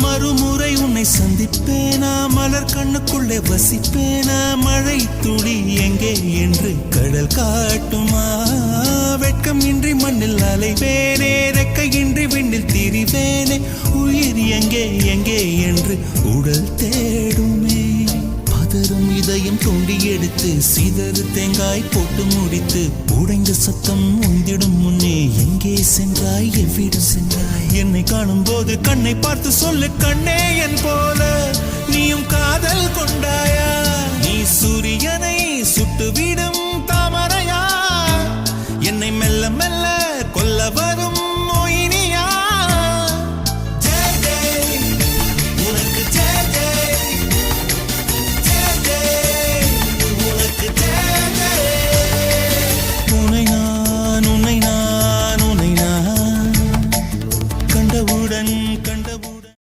மறுமுறை உன்னை சந்திப்பேனா, மலர் கண்ணுக்குள்ளே வசிப்பேனா, மழை துளி எங்கே என்று கடல் காட்டுமா, வெட்கம் இன்றி மண்ணில் அலைவேனே, ரெக்கையின்றி விண்ணில் திரிவேனே, உயிர் எங்கே எங்கே என்று உடல் தேடுமே. பதறும் இதயம் தோண்டி எடுத்து சிதறு தேங்காய் போட்டு முடித்து உடைந்த சத்தம் உந்திடும் முன்னே எங்கே சென்றாய், எவ்விடம் சென்றாய், என்னை காணும் போது கண்ணை பார்த்து சொல்லு கண்ணே, என் போல நீயும் காதல் கொண்டாயா, நீ சூரியனை